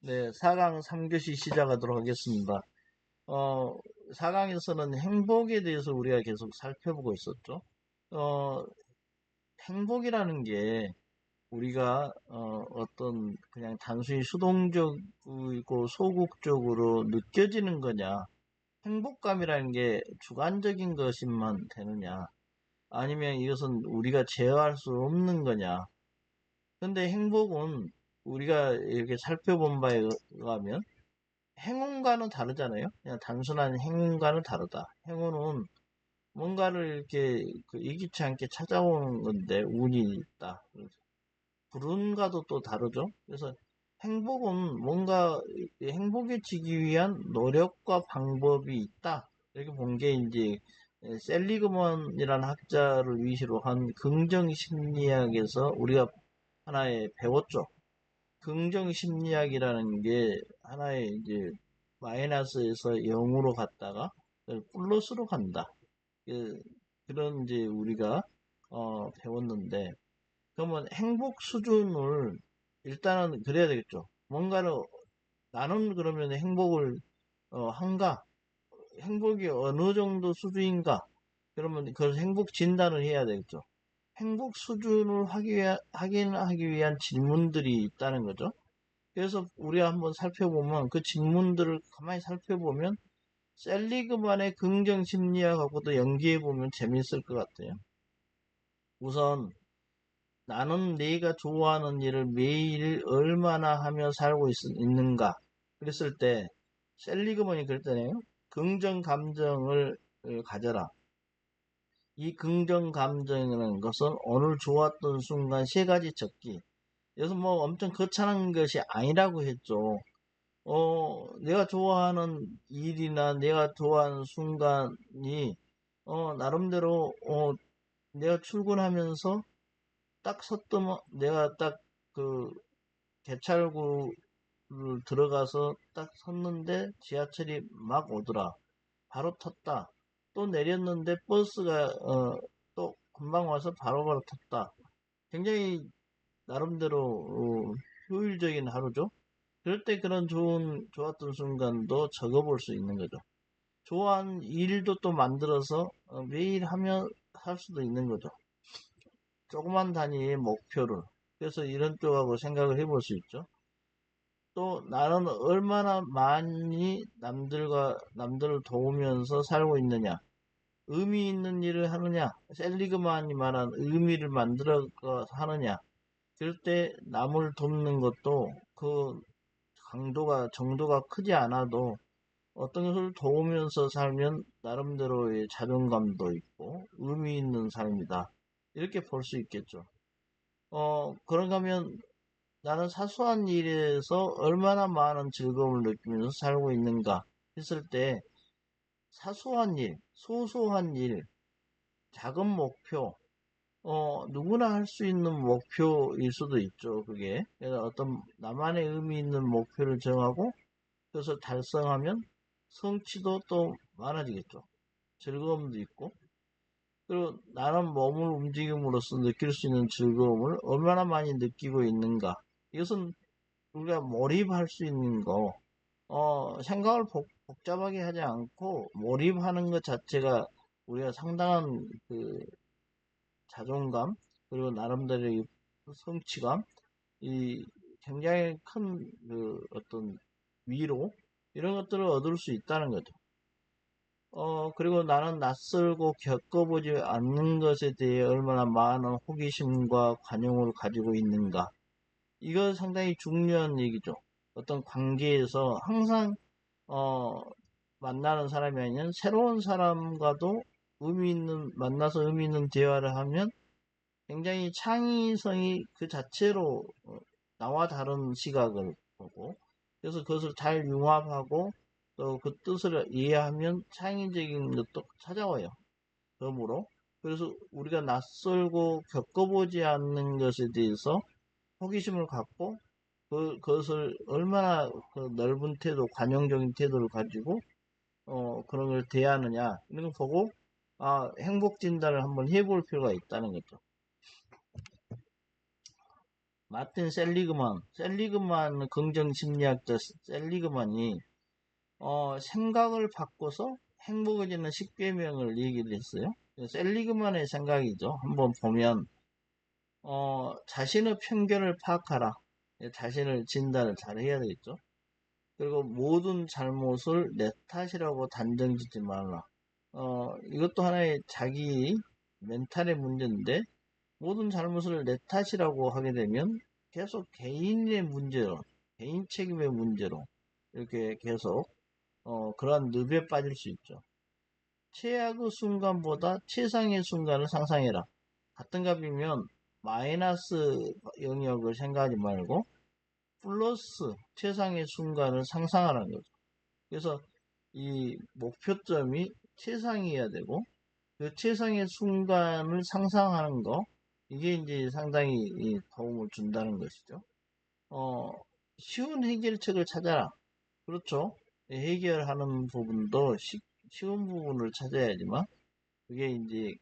네, 4강 3교시 시작하도록 하겠습니다. 4강에서는 행복에 대해서 우리가 계속 살펴보고 있었죠. 어, 행복이라는 게 우리가 어떤 그냥 단순히 수동적이고 소극적으로 느껴지는 거냐, 행복감이라는 게 주관적인 것이만 되느냐, 아니면 이것은 우리가 제어할 수 없는 거냐. 근데 행복은 우리가 이렇게 살펴본 바에 의하면 행운과는 다르잖아요. 그냥 단순한 행운과는 다르다. 행운은 뭔가를 이렇게 예기치 않게 찾아오는 건데 운이 있다. 불운과도 또 다르죠. 그래서 행복은 뭔가 행복해지기 위한 노력과 방법이 있다. 이렇게 본 게 이제 셀리그먼이라는 학자를 위시로 한 긍정심리학에서 우리가 하나의 배웠죠. 긍정심리학이라는 게 하나의 이제 마이너스에서 0으로 갔다가 플러스로 간다. 그런 이제 우리가 배웠는데, 그러면 행복 수준을 일단은 그래야 되겠죠. 뭔가를 나는 그러면 행복을 한가? 행복이 어느 정도 수준인가? 그러면 그걸 행복 진단을 해야 되겠죠. 행복 수준을 확인하기 위한 질문들이 있다는 거죠. 그래서 우리가 한번 살펴보면 그 질문들을 가만히 살펴보면 셀리그만의 긍정 심리학하고도 연기해보면 재밌을 것 같아요. 우선 나는 내가 좋아하는 일을 매일 얼마나 하며 살고 있는가 그랬을 때 셀리그만이 그랬잖아요. 긍정 감정을 가져라. 이 긍정 감정이라는 것은 오늘 좋았던 순간 세 가지 적기. 여기서 뭐 엄청 거창한 것이 아니라고 했죠. 내가 좋아하는 일이나 내가 좋아하는 순간이, 나름대로, 내가 출근하면서 딱 섰더만, 내가 딱 그 개찰구를 들어가서 딱 섰는데 지하철이 막 오더라. 바로 탔다. 또 내렸는데 버스가, 또 금방 와서 바로바로 탔다. 굉장히 나름대로, 효율적인 하루죠. 그럴 때 그런 좋았던 순간도 적어볼 수 있는 거죠. 좋아하는 일도 또 만들어서 매일 하며 할 수도 있는 거죠. 조그만 단위의 목표를. 그래서 이런 쪽하고 생각을 해볼 수 있죠. 또 나는 얼마나 많이 남들을 도우면서 살고 있느냐. 의미 있는 일을 하느냐. 셀리그만이 말한 의미를 만들어 하느냐. 그럴 때 남을 돕는 것도 그 정도가 크지 않아도 어떤 것을 도우면서 살면 나름대로의 자존감도 있고 의미 있는 삶이다. 이렇게 볼 수 있겠죠. 그런가 하면 나는 사소한 일에서 얼마나 많은 즐거움을 느끼면서 살고 있는가 했을 때 사소한 일, 소소한 일, 작은 목표, 누구나 할 수 있는 목표일 수도 있죠. 그게. 그래서 어떤 나만의 의미 있는 목표를 정하고 그것을 달성하면 성취도 또 많아지겠죠. 즐거움도 있고. 그리고 나는 몸을 움직임으로써 느낄 수 있는 즐거움을 얼마나 많이 느끼고 있는가. 이것은 우리가 몰입할 수 있는 거, 생각을 복잡하게 하지 않고 몰입하는 것 자체가 우리가 상당한 그 자존감, 그리고 나름대로의 성취감, 이 굉장히 큰 그 어떤 위로, 이런 것들을 얻을 수 있다는 거죠. 그리고 나는 낯설고 겪어보지 않는 것에 대해 얼마나 많은 호기심과 관용을 가지고 있는가. 이거 상당히 중요한 얘기죠. 어떤 관계에서 항상, 어, 만나는 사람이 아니면 새로운 사람과도 만나서 의미 있는 대화를 하면 굉장히 창의성이 그 자체로 나와 다른 시각을 보고, 그래서 그것을 잘 융합하고 또 그 뜻을 이해하면 창의적인 것도 찾아와요. 그러므로 그래서 우리가 낯설고 겪어보지 않는 것에 대해서 호기심을 갖고 그것을 얼마나 그 넓은 태도, 관용적인 태도를 가지고 그런 걸 대하느냐 이런 걸 보고 행복 진단을 한번 해볼 필요가 있다는 거죠. 마틴 셀리그만 긍정 심리학자 셀리그만이 생각을 바꿔서 행복해지는 10계명을 얘기를 했어요. 셀리그만의 생각이죠. 한번 보면 자신의 편견을 파악하라. 자신을 진단을 잘 해야 되겠죠. 그리고 모든 잘못을 내 탓이라고 단정짓지 말라. 이것도 하나의 자기 멘탈의 문제인데, 모든 잘못을 내 탓이라고 하게 되면 계속 개인의 문제로, 개인 책임의 문제로 이렇게 계속 그러한 늪에 빠질 수 있죠. 최악의 순간보다 최상의 순간을 상상해라. 같은 값이면 마이너스 영역을 생각하지 말고 플러스 최상의 순간을 상상하라는 거죠. 그래서 이 목표점이 최상이어야 되고 그 최상의 순간을 상상하는 거, 이게 이제 상당히 도움을 준다는 것이죠. 어, 쉬운 해결책을 찾아라. 그렇죠. 해결하는 부분도 쉬운 부분을 찾아야지만 그게 이제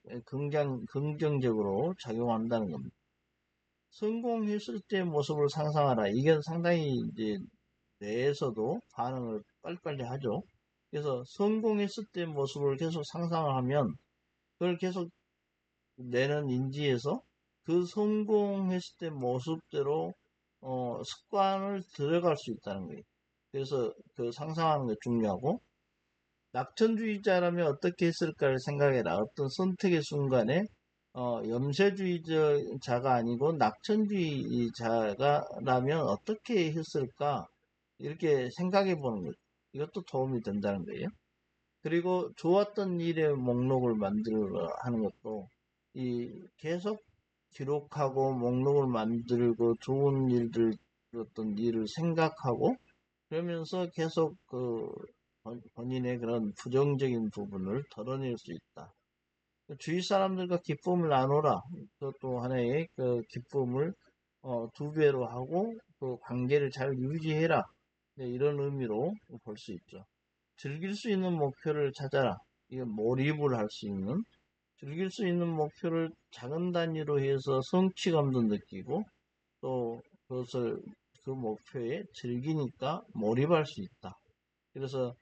긍정적으로 작용한다는 겁니다. 성공했을 때 모습을 상상하라. 이게 상당히 이제 뇌에서도 반응을 빨리빨리 하죠. 그래서 성공했을 때 모습을 계속 상상을 하면 그걸 계속 뇌는 인지해서 그 성공했을 때 모습대로 습관을 들어갈 수 있다는 거예요. 그래서 그 상상하는 게 중요하고, 낙천주의자라면 어떻게 했을까를 생각해라. 어떤 선택의 순간에 염세주의자가 아니고 낙천주의자라면 어떻게 했을까, 이렇게 생각해 보는 거죠. 이것도 도움이 된다는 거예요. 그리고 좋았던 일의 목록을 만들어 하는 것도 계속 기록하고 목록을 만들고 좋은 일들, 어떤 일을 생각하고 그러면서 계속 본인의 그런 부정적인 부분을 덜어낼 수 있다. 주위 사람들과 기쁨을 나누라. 그것도 하나의 그 기쁨을 2배로 하고 그 관계를 잘 유지해라. 네, 이런 의미로 볼 수 있죠. 즐길 수 있는 목표를 찾아라. 이건 몰입을 할 수 있는, 즐길 수 있는 목표를 작은 단위로 해서 성취감도 느끼고 또 그것을 그 목표에 즐기니까 몰입할 수 있다. 그래서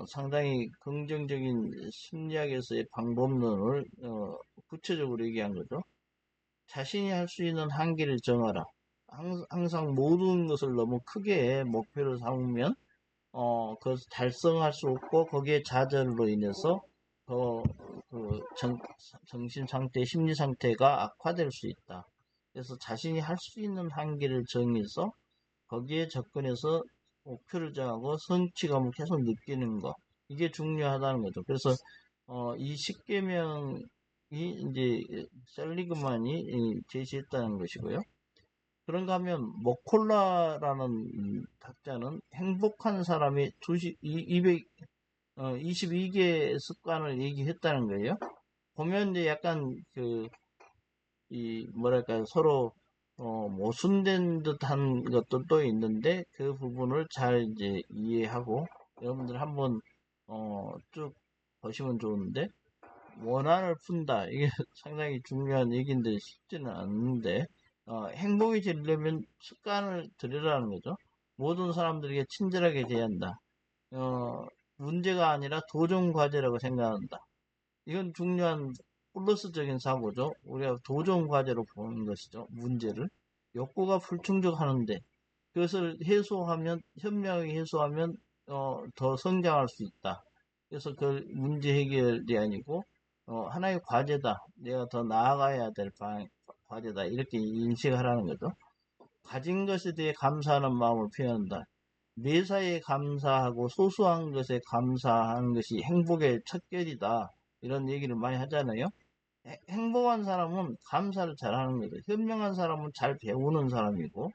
상당히 긍정적인 심리학에서의 방법론을 구체적으로 얘기한 거죠. 자신이 할 수 있는 한계를 정하라. 항상 모든 것을 너무 크게 목표를 삼으면 그것을 달성할 수 없고 거기에 좌절로 인해서 더 정신 상태, 심리 상태가 악화될 수 있다. 그래서 자신이 할 수 있는 한계를 정해서 거기에 접근해서 목표를 정하고 성취감을 계속 느끼는 거, 이게 중요하다는 거죠. 그래서 이 10계명이 이제 셀리그만이 제시했다는 것이고요. 그런가 하면 모콜라라는 학자는 행복한 사람이 22개 습관을 얘기했다는 거예요. 보면 이제 약간 뭐랄까 서로 모순된 듯한 것들도 있는데 그 부분을 잘 이제 이해하고 여러분들 한번 쭉 보시면 좋은데, 원한을 푼다. 이게 상당히 중요한 얘기인데 쉽지는 않는데, 행복해지려면 습관을 들이라는 거죠. 모든 사람들에게 친절하게 대한다. 문제가 아니라 도전 과제라고 생각한다. 이건 중요한 플러스적인 사고죠. 우리가 도전 과제로 보는 것이죠. 문제를. 욕구가 불충족하는데 그것을 해소하면, 현명하게 해소하면 더 성장할 수 있다. 그래서 그 문제 해결이 아니고 하나의 과제다. 내가 더 나아가야 될 과제다. 이렇게 인식하라는 거죠. 가진 것에 대해 감사하는 마음을 표현한다. 매사에 감사하고 소소한 것에 감사하는 것이 행복의 첫 결이다. 이런 얘기를 많이 하잖아요. 행복한 사람은 감사를 잘하는 거죠. 현명한 사람은 잘 배우는 사람이고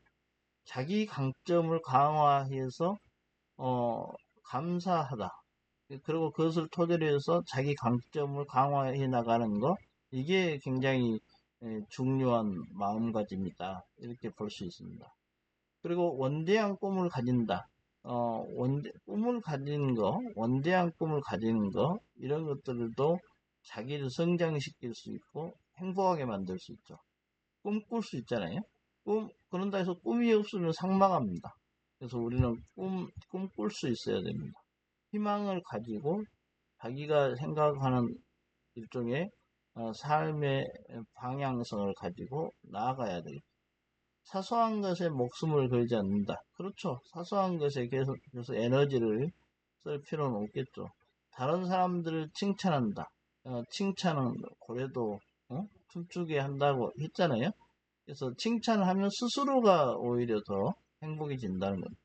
자기 강점을 강화해서 감사하다. 그리고 그것을 토대로 해서 자기 강점을 강화해 나가는 거, 이게 굉장히 중요한 마음가짐이다. 이렇게 볼 수 있습니다. 그리고 원대한 꿈을 가진다. 꿈을 가지는 거, 원대한 꿈을 가지는 거, 이런 것들도 자기를 성장시킬 수 있고 행복하게 만들 수 있죠. 꿈꿀 수 있잖아요. 그런다 해서 꿈이 없으면 상망합니다. 그래서 우리는 꿈 꿀 수 있어야 됩니다. 희망을 가지고 자기가 생각하는 일종의 삶의 방향성을 가지고 나아가야 되겠죠. 사소한 것에 목숨을 걸지 않는다. 그렇죠. 사소한 것에 계속 에너지를 쓸 필요는 없겠죠. 다른 사람들을 칭찬한다. 칭찬은 고래도 춤추게 한다고 했잖아요. 그래서 칭찬을 하면 스스로가 오히려 더 행복해진다는 겁니다.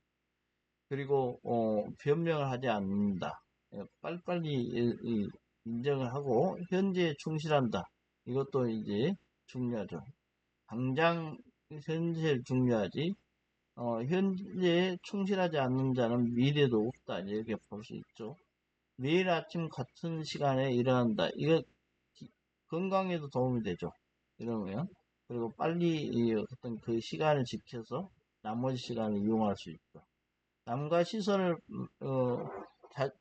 그리고 변명을 하지 않는다. 빨리빨리 인정을 하고 현재에 충실한다. 이것도 이제 중요하죠. 당장 현재 중요하지. 현재에 충실하지 않는 자는 미래도 없다. 이렇게 볼 수 있죠. 매일 아침 같은 시간에 일어난다. 이거 건강에도 도움이 되죠. 이러면 그리고 빨리 어떤 그 시간을 지켜서 나머지 시간을 이용할 수 있고 남과 시선을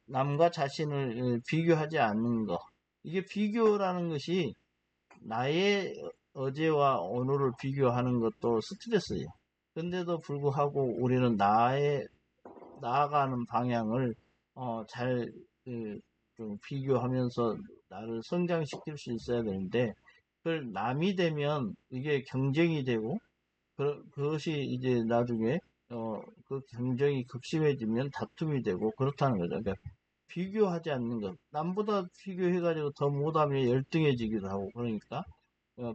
남과 자신을 비교하지 않는 것. 이게 비교라는 것이 나의 어제와 오늘을 비교하는 것도 스트레스예요. 근데도 불구하고 우리는 나아가는 방향을 잘 좀 비교하면서 나를 성장시킬 수 있어야 되는데 그걸 남이 되면 이게 경쟁이 되고 그것이 이제 나중에 그 경쟁이 극심해지면 다툼이 되고 그렇다는 거죠. 그러니까 비교하지 않는 것. 남보다 비교해가지고 더 못하면 열등해지기도 하고 그러니까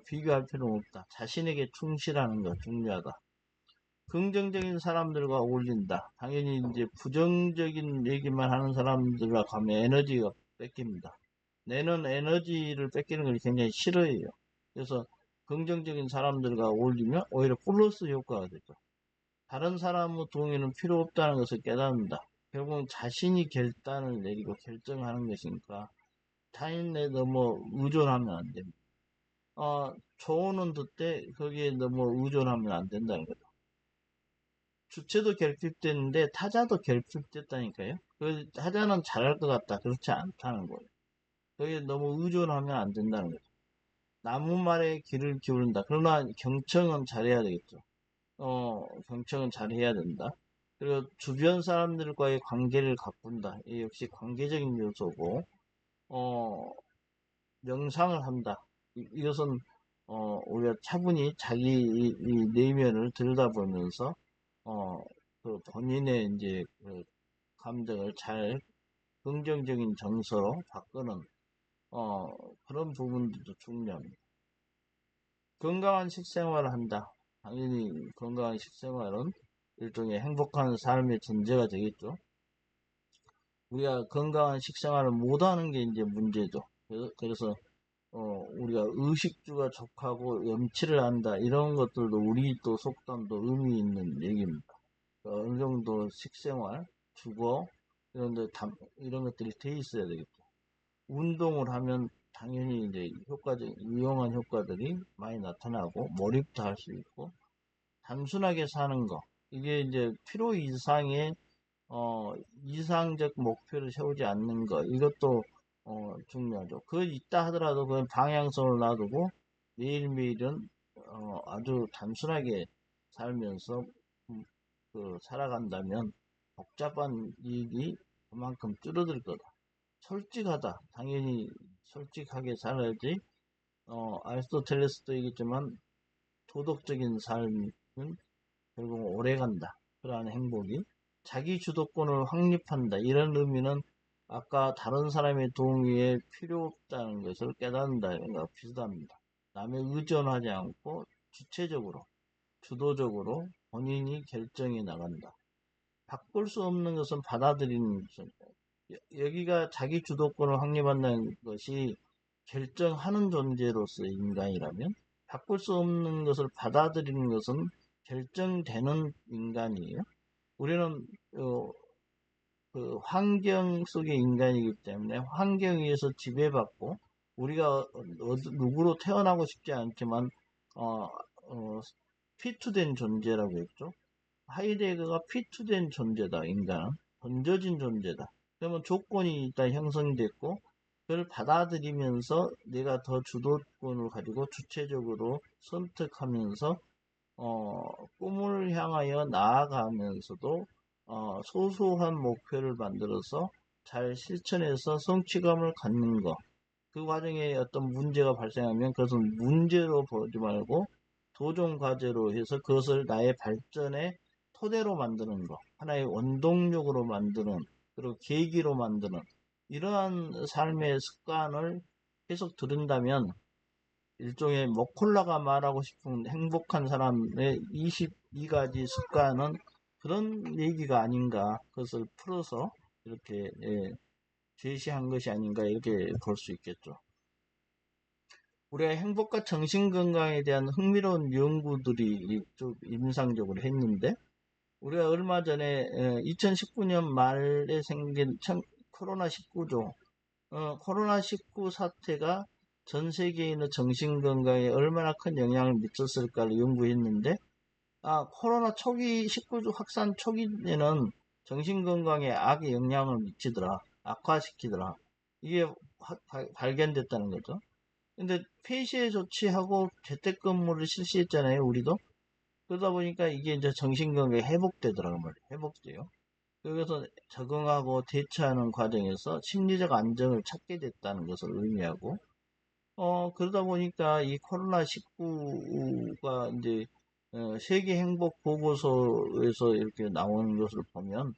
비교할 필요는 없다. 자신에게 충실하는 것 중요하다. 긍정적인 사람들과 어울린다. 당연히 이제 부정적인 얘기만 하는 사람들과 가면 에너지가 뺏깁니다. 내는 에너지를 뺏기는 걸 굉장히 싫어해요. 그래서 긍정적인 사람들과 어울리면 오히려 플러스 효과가 되죠. 다른 사람의 동의는 필요 없다는 것을 깨닫는다. 결국은 자신이 결단을 내리고 결정하는 것이니까 타인에 너무 의존하면 안 됩니다. 조언은 듣되 거기에 너무 의존하면 안 된다는 거죠. 주체도 결핍됐는데 타자도 결핍됐다니까요. 그 타자는 잘할 것 같다. 그렇지 않다는 거예요. 거기에 너무 의존하면 안 된다는 거죠. 나무 말에 귀를 기울인다. 그러나 경청은 잘해야 되겠죠. 경청은 잘해야 된다. 그리고 주변 사람들과의 관계를 가꾼다. 이 역시 관계적인 요소고, 명상을 한다. 이것은 우리가 차분히 자기 이 내면을 들여다보면서 그 본인의 이제 그 감정을 잘 긍정적인 정서로 바꾸는 그런 부분들도 중요합니다. 건강한 식생활을 한다. 당연히 건강한 식생활은 일종의 행복한 삶의 전제가 되겠죠. 우리가 건강한 식생활을 못하는 게 이제 문제죠. 그래서 우리가 의식주가 족하고 염치를 한다 이런 것들도 우리 또 속담도 의미 있는 얘기입니다. 어느 정도 식생활, 주거 이런 것들이 돼 있어야 되겠죠. 운동을 하면 당연히 이제 유용한 효과들이 많이 나타나고 몰입도 할 수 있고 단순하게 사는 거 이게 이제 필요 이상의 이상적 목표를 세우지 않는 것 이것도 중요하죠. 그 있다 하더라도 그 방향성을 놔두고 매일매일은 아주 단순하게 살면서 살아간다면 복잡한 일이 그만큼 줄어들 거다. 솔직하다. 당연히 솔직하게 살아야지. 아리스토텔레스도 얘기했지만 도덕적인 삶은 결국 오래간다. 그러한 행복이 자기 주도권을 확립한다. 이런 의미는 아까 다른 사람의 동의에 필요 없다는 것을 깨닫는다. 이런 거 비슷합니다. 남에 의존하지 않고 주체적으로, 주도적으로 본인이 결정해 나간다. 바꿀 수 없는 것은 받아들이는 것입니다. 여기가 자기 주도권을 확립한다는 것이 결정하는 존재로서의 인간이라면 바꿀 수 없는 것을 받아들이는 것은 결정되는 인간이에요. 우리는 그 환경 속의 인간이기 때문에 환경에 의해서 지배받고 우리가 누구로 태어나고 싶지 않지만 피투된 존재라고 했죠. 하이데거가 피투된 존재다. 인간은 던져진 존재다. 그러면 조건이 일단 형성됐고 그걸 받아들이면서 내가 더 주도권을 가지고 주체적으로 선택하면서 꿈을 향하여 나아가면서도 소소한 목표를 만들어서 잘 실천해서 성취감을 갖는 것. 그 과정에 어떤 문제가 발생하면 그것은 문제로 보지 말고 도전 과제로 해서 그것을 나의 발전의 토대로 만드는 것, 하나의 원동력으로 만드는, 그리고 계기로 만드는 이러한 삶의 습관을 계속 들인다면 일종의 머콜라가 말하고 싶은 행복한 사람의 22가지 습관은 그런 얘기가 아닌가, 그것을 풀어서 이렇게 제시한 것이 아닌가, 이렇게 볼 수 있겠죠. 우리가 행복과 정신건강에 대한 흥미로운 연구들이 좀 인상적으로 했는데, 우리가 얼마 전에 2019년 말에 생긴 코로나19죠. 코로나19 사태가 전 세계인의 정신건강에 얼마나 큰 영향을 미쳤을까를 연구했는데, 코로나 초기 19주 확산 초기에는 정신건강에 악의 영향을 미치더라. 악화시키더라. 이게 발견됐다는 거죠. 근데 폐쇄 조치하고 재택근무를 실시했잖아요, 우리도. 그러다 보니까 이게 이제 정신건강이 회복되더라고요, 회복돼요. 그래서 적응하고 대처하는 과정에서 심리적 안정을 찾게 됐다는 것을 의미하고, 그러다 보니까 이 코로나19가 이제, 세계 행복 보고서에서 이렇게 나오는 것을 보면,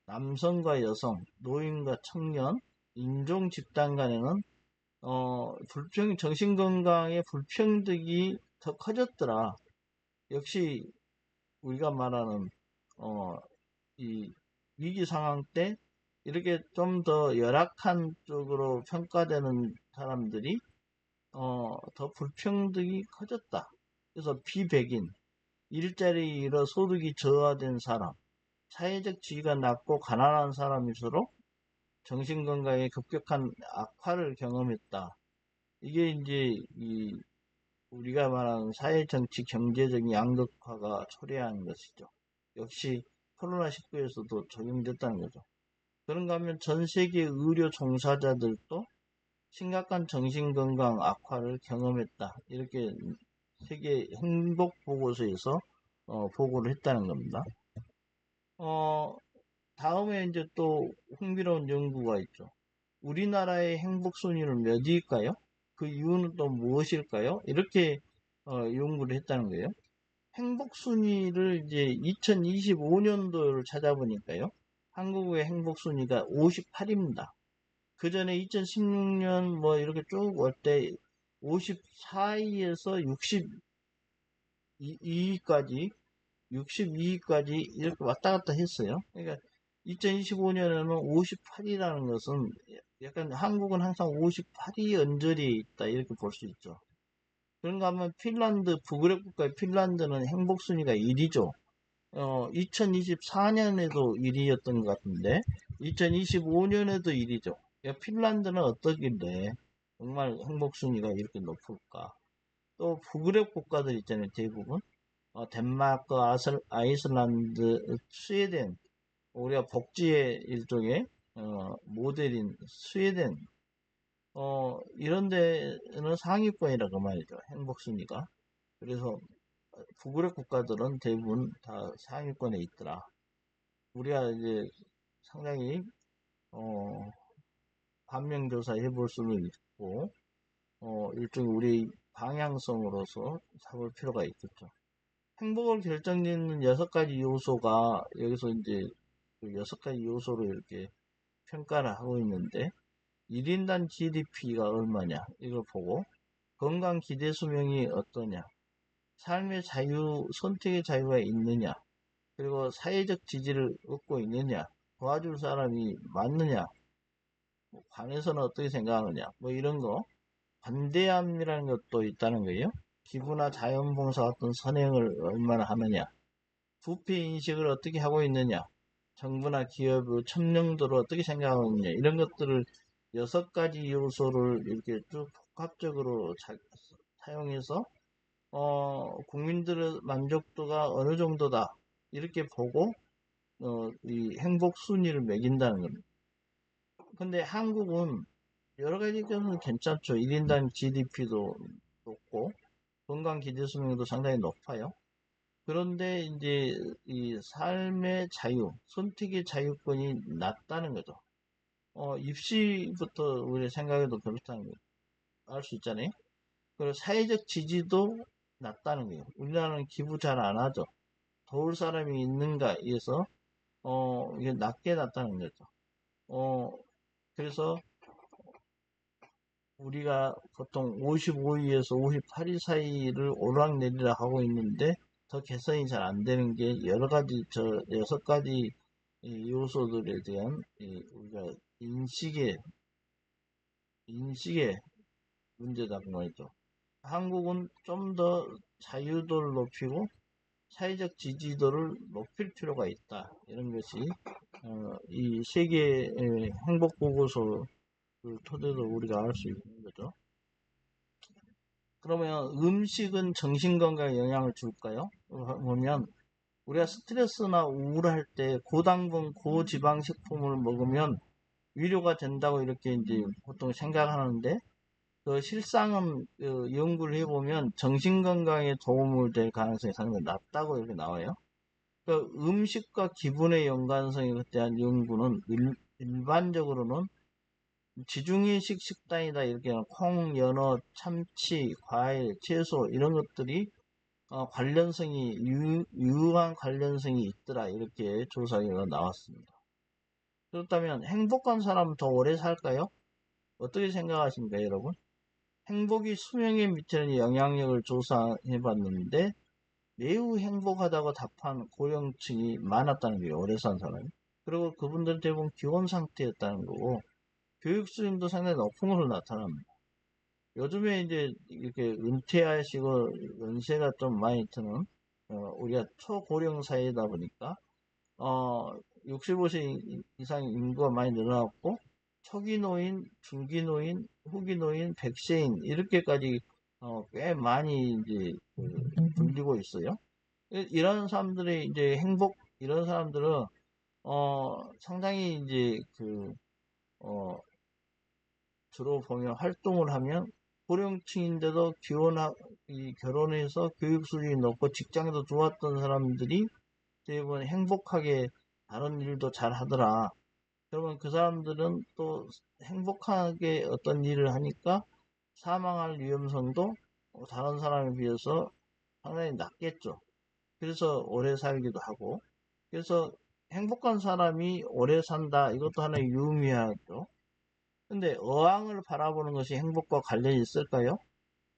남성과 여성, 노인과 청년, 인종 집단 간에는, 정신건강의 불평등이 더 커졌더라. 역시 우리가 말하는, 어, 이 위기 상황 때 이렇게 좀 더 열악한 쪽으로 평가되는 사람들이 더 불평등이 커졌다. 그래서 비백인, 일자리 잃어 소득이 저하된 사람, 사회적 지위가 낮고 가난한 사람일수록 정신건강에 급격한 악화를 경험했다. 이게 이제 우리가 말하는 사회, 정치, 경제적인 양극화가 초래한 것이죠. 역시 코로나19에서도 적용됐다는 거죠. 그런가 하면 전 세계 의료 종사자들도 심각한 정신건강 악화를 경험했다. 이렇게 세계 행복보고서에서 보고를 했다는 겁니다. 다음에 이제 또 흥미로운 연구가 있죠. 우리나라의 행복 순위는 몇일까요? 그 이유는 또 무엇일까요? 이렇게 연구를 했다는 거예요. 행복 순위를 이제 2025년도를 찾아보니까요. 한국의 행복 순위가 58입니다. 그 전에 2016년 뭐 이렇게 쭉 올 때 54위에서 62위까지 62위까지 이렇게 왔다 갔다 했어요. 그러니까 2025년에는 58이라는 것은 약간 한국은 항상 58위 언저리에 있다 이렇게 볼 수 있죠. 그런가 하면 핀란드, 북유럽 국가의 핀란드는 행복 순위가 1위죠. 2024년에도 1위였던 것 같은데 2025년에도 1위죠. 핀란드는 어떻길래 정말 행복 순위가 이렇게 높을까? 또 북유럽 국가들 있잖아요. 대부분 덴마크, 아이슬란드, 스웨덴, 우리가 복지의 일종의 모델인 스웨덴, 이런 데는 상위권이라고 말이죠. 행복 순위가. 그래서 북유럽 국가들은 대부분 다 상위권에 있더라. 우리가 이제 상당히 반면교사 해볼 수는 있고 일종의 우리 방향성으로서 잡을 필요가 있겠죠. 행복을 결정짓는 6가지 요소가 여기서 이제 그 6가지 요소로 이렇게 평가를 하고 있는데 1인당 GDP가 얼마냐 이걸 보고 건강 기대 수명이 어떠냐, 삶의 자유, 선택의 자유가 있느냐, 그리고 사회적 지지를 얻고 있느냐, 도와줄 사람이 많느냐, 관에서는 어떻게 생각하느냐, 뭐 이런 거, 관대함이라는 것도 있다는 거예요. 기부나 자원봉사 같은 선행을 얼마나 하느냐, 부패 인식을 어떻게 하고 있느냐, 정부나 기업의 청렴도를 어떻게 생각하고 있느냐, 이런 것들을 6가지 요소를 이렇게 쭉 복합적으로 사용해서 국민들의 만족도가 어느 정도다 이렇게 보고 이 행복 순위를 매긴다는 겁니다. 근데 한국은 여러 가지 점은 괜찮죠. 1인당 GDP도 높고 건강 기대 수명도 상당히 높아요. 그런데 이제 이 삶의 자유, 선택의 자유권이 낮다는 거죠. 입시부터 우리 생각해도 그렇다는 거 알 수 있잖아요. 그리고 사회적 지지도 낮다는 거예요. 우리나라는 기부 잘 안 하죠. 도울 사람이 있는가 해서 이게 낮게 낮다는 거죠. 그래서 우리가 보통 55위에서 58위 사이를 오르락내리락 하고 있는데 더 개선이 잘 안 되는 게 여러 가지 저 6가지 요소들에 대한 우리가 인식의 문제다고 말이죠. 한국은 좀 더 자유도를 높이고 사회적 지지도를 높일 필요가 있다. 이런 것이 이 세계 행복 보고서를 토대로 우리가 알 수 있는 거죠. 그러면 음식은 정신건강에 영향을 줄까요? 보면 우리가 스트레스나 우울할 때 고당분, 고지방 식품을 먹으면 위로가 된다고 이렇게 이제 보통 생각하는데 그 실상은 연구를 해보면 정신건강에 도움을 될 가능성이 상당히 낮다고 이렇게 나와요. 그 음식과 기분의 연관성에 대한 연구는 일반적으로는 지중해식 식단이다 이렇게 콩, 연어, 참치, 과일, 채소 이런 것들이 관련성이 유효한 관련성이 있더라 이렇게 조사 결과 나왔습니다. 그렇다면 행복한 사람은 더 오래 살까요? 어떻게 생각하십니까, 여러분? 행복이 수명에 미치는 영향력을 조사해 봤는데 매우 행복하다고 답한 고령층이 많았다는 거예요. 오래 산 사람이. 그리고 그분들 대부분 기혼 상태였다는 거고 교육 수준도 상당히 높은 것으로 나타납니다. 요즘에 이제 이렇게 은퇴하시고 연세가 좀 많이 드는 우리가 초고령 사회다 보니까 65세 이상 인구가 많이 늘어났고 초기 노인, 중기 노인, 후기 노인, 백세인 이렇게까지 꽤 많이 이제 불리고 있어요. 이런 사람들의 이제 이런 사람들은 상당히 이제 주로 보면 활동을 하면 고령층인데도 결혼해서 교육 수준이 높고 직장도 좋았던 사람들이 대부분 행복하게 다른 일도 잘 하더라. 그러면 그 사람들은 또 행복하게 어떤 일을 하니까 사망할 위험성도 다른 사람에 비해서 상당히 낮겠죠. 그래서 오래 살기도 하고. 그래서 행복한 사람이 오래 산다. 이것도 하나의 유의미하죠. 근데 어항을 바라보는 것이 행복과 관련이 있을까요?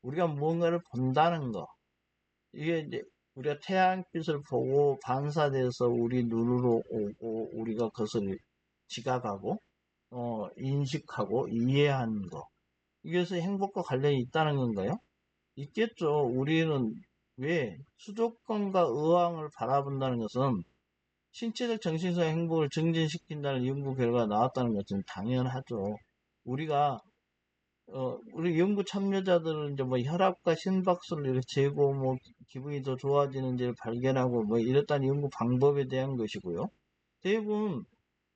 우리가 무언가를 본다는 거. 이게 이제 우리가 태양빛을 보고 반사돼서 우리 눈으로 오고 우리가 그것을 지각하고 인식하고 이해하는 거. 이것이 행복과 관련이 있다는 건가요? 있겠죠. 우리는 왜 수족관과 어항을 바라본다는 것은 신체적 정신적 행복을 증진시킨다는 연구 결과가 나왔다는 것은 당연하죠. 우리가 우리 연구 참여자들은 이제 뭐 혈압과 심박수를 이렇게 재고 뭐 기분이 더 좋아지는지를 발견하고 뭐 이랬다는 연구 방법에 대한 것이고요. 대부분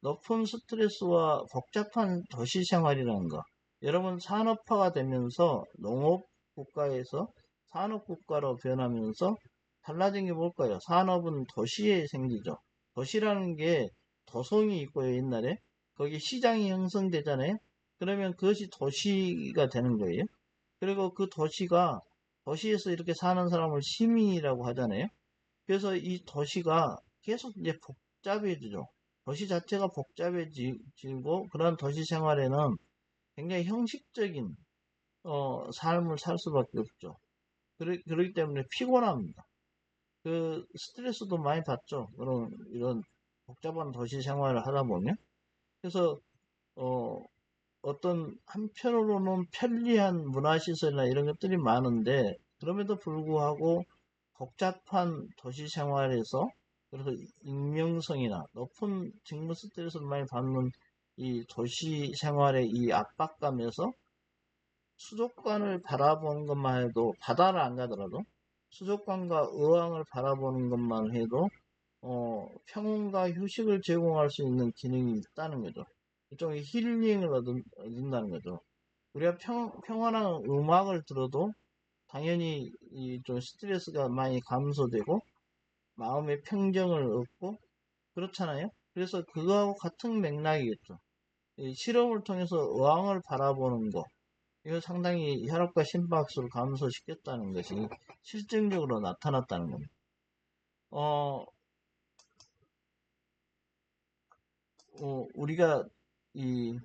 높은 스트레스와 복잡한 도시 생활이라는 거. 여러분 산업화가 되면서 농업 국가에서 산업 국가로 변하면서 달라진 게 뭘까요? 산업은 도시에 생기죠. 도시라는 게 도성이 있고요, 옛날에. 거기 시장이 형성되잖아요. 그러면 그것이 도시가 되는 거예요. 그리고 그 도시에서 이렇게 사는 사람을 시민이라고 하잖아요. 그래서 이 도시가 계속 이제 복잡해지죠. 도시 자체가 복잡해지고 그런 도시 생활에는 굉장히 형식적인 삶을 살 수밖에 없죠. 그렇기 때문에 피곤합니다. 그 스트레스도 많이 받죠. 이런 복잡한 도시 생활을 하다 보면. 그래서 어, 어떤 한편으로는 편리한 문화시설이나 이런 것들이 많은데 그럼에도 불구하고 복잡한 도시 생활에서 그래서 익명성이나 높은 직무 스트레스를 많이 받는 이 도시 생활의 이 압박감에서 수족관을 바라보는 것만 해도 바다를 안 가더라도 수족관과 어항을 바라보는 것만 해도 평온과 휴식을 제공할 수 있는 기능이 있다는 거죠. 일종의 힐링을 얻는다는 거죠. 우리가 평안한 음악을 들어도 당연히 이 좀 스트레스가 많이 감소되고 마음의 평정을 얻고 그렇잖아요. 그래서 그거하고 같은 맥락이겠죠. 이 실험을 통해서 어항을 바라보는 거, 이거 상당히 혈압과 심박수를 감소시켰다는 것이 실증적으로 나타났다는 겁니다. 어, 우리가 이,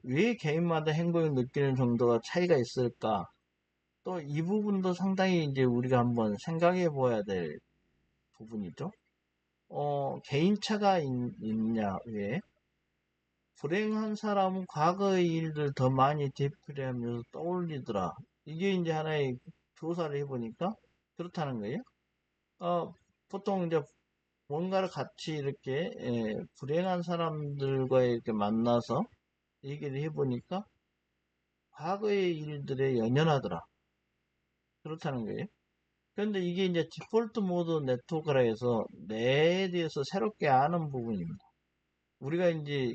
왜 개인마다 행복을 느끼는 정도가 차이가 있을까? 또 이 부분도 상당히 이제 우리가 한번 생각해 봐야 될 부분이죠. 개인차가 있냐, 왜? 불행한 사람은 과거의 일들 더 많이 되풀이하면서 떠올리더라. 이게 이제 하나의 조사를 해보니까 그렇다는 거예요. 보통 이제 뭔가를 같이 이렇게 불행한 사람들과 이렇게 만나서 얘기를 해보니까 과거의 일들에 연연하더라. 그렇다는 거예요. 그런데 이게 이제 디폴트 모드 네트워크라 해서 뇌에 대해서 새롭게 아는 부분입니다. 우리가 이제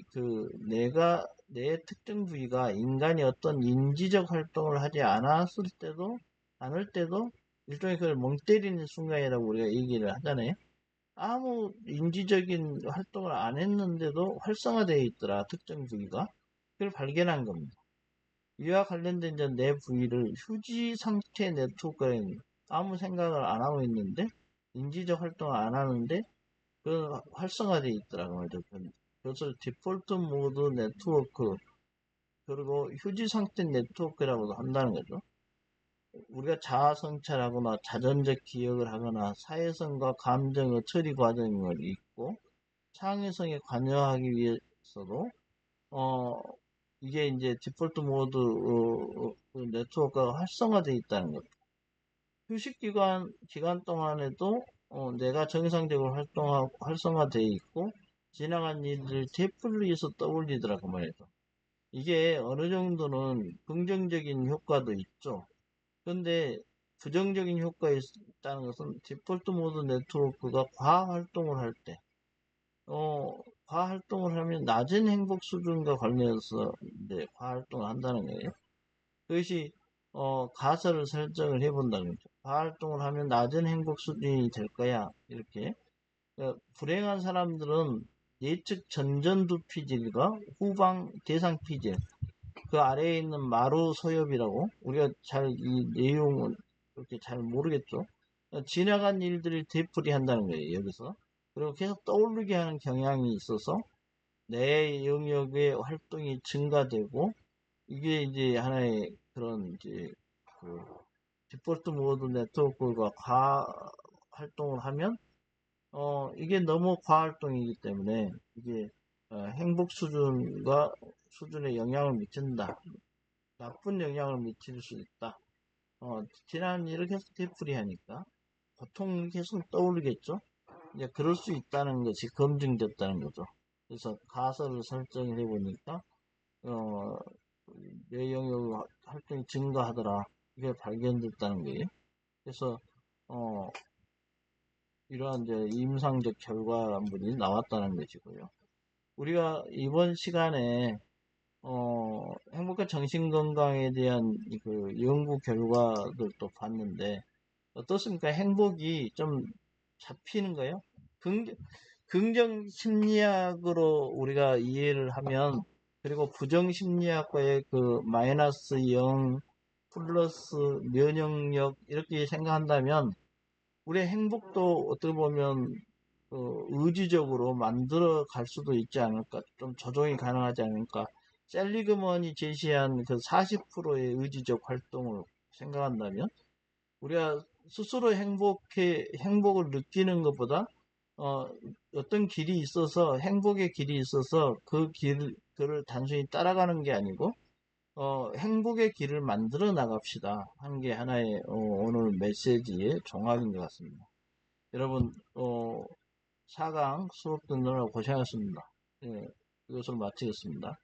내가 내 특정 부위가 인간이 어떤 인지적 활동을 하지 않았을 때도 않을 때도 일종의 그걸 멍 때리는 순간이라고 우리가 얘기를 하잖아요. 아무 인지적인 활동을 안 했는데도 활성화되어 있더라, 특정 부위가. 그걸 발견한 겁니다. 이와 관련된 이제 내 부위를 휴지 상태 네트워크에 아무 생각을 안 하고 있는데 인지적 활동을 안 하는데 그 활성화되어 있더라고 말이죠. 그래서 디폴트 모드 네트워크 그리고 휴지 상태 네트워크라고도 한다는 거죠. 우리가 자아 성찰하거나 자전적 기억을 하거나 사회성과 감정의 처리 과정을 잊고 창의성에 관여하기 위해서도 어 이게 이제 디폴트 모드 그 네트워크가 활성화되어 있다는 거죠. 휴식 기간 동안에도 내가 정상적으로 활성화되어 있고 지나간 일을 되풀이해서 떠올리더라고 말이죠. 이게 어느 정도는 긍정적인 효과도 있죠. 그런데 부정적인 효과가 있다는 것은 디폴트 모드 네트워크가 과학 활동을 할 때, 과학 활동을 하면 낮은 행복 수준과 관련해서 이제 과학 활동을 한다는 거예요. 그것이 가설을 설정을 해본다는 거죠. 과학 활동을 하면 낮은 행복 수준이 될 거야. 이렇게. 불행한 사람들은 예측 전전두피질과 후방 대상피질, 그 아래에 있는 마루 소엽이라고 우리가 잘 이 내용은 그렇게 잘 모르겠죠. 지나간 일들을 되풀이 한다는 거예요, 여기서. 그리고 계속 떠오르게 하는 경향이 있어서 내 영역의 활동이 증가되고 이게 이제 하나의 그런 이제 그 디폴트 모드 네트워크가 활동을 하면 이게 너무 과활동이기 때문에 이게 행복 수준에 영향을 미친다. 나쁜 영향을 미칠 수 있다. 지난 일을 계속 되풀이하니까 보통 계속 떠오르겠죠. 이제 그럴 수 있다는 것이 검증됐다는 거죠. 그래서 가설을 설정을 해보니까 어, 뇌 영역 활동이 증가하더라. 이게 발견됐다는 거예요. 그래서 어, 이러한 이제 임상적 결과물이 나왔다는 것이고요. 우리가 이번 시간에 행복한 정신건강에 대한 그 연구 결과들도 봤는데 어떻습니까? 행복이 좀 잡히는 거예요? 긍정 심리학으로 우리가 이해를 하면 그리고 부정 심리학과의 그 마이너스 0 플러스 면역력 이렇게 생각한다면 우리의 행복도 어떻게 보면 의지적으로 만들어 갈 수도 있지 않을까, 좀 조정이 가능하지 않을까. 셀리그먼이 제시한 그 40%의 의지적 활동을 생각한다면 우리가 스스로 행복을 느끼는 것보다 어, 어떤 길이 있어서 행복의 길이 있어서 그를 단순히 따라가는 게 아니고 행복의 길을 만들어 나갑시다 하는 게 하나의 오늘 메시지의 종합인 것 같습니다. 여러분 4강 수업 듣느라 고생하셨습니다. 예, 이것을 마치겠습니다.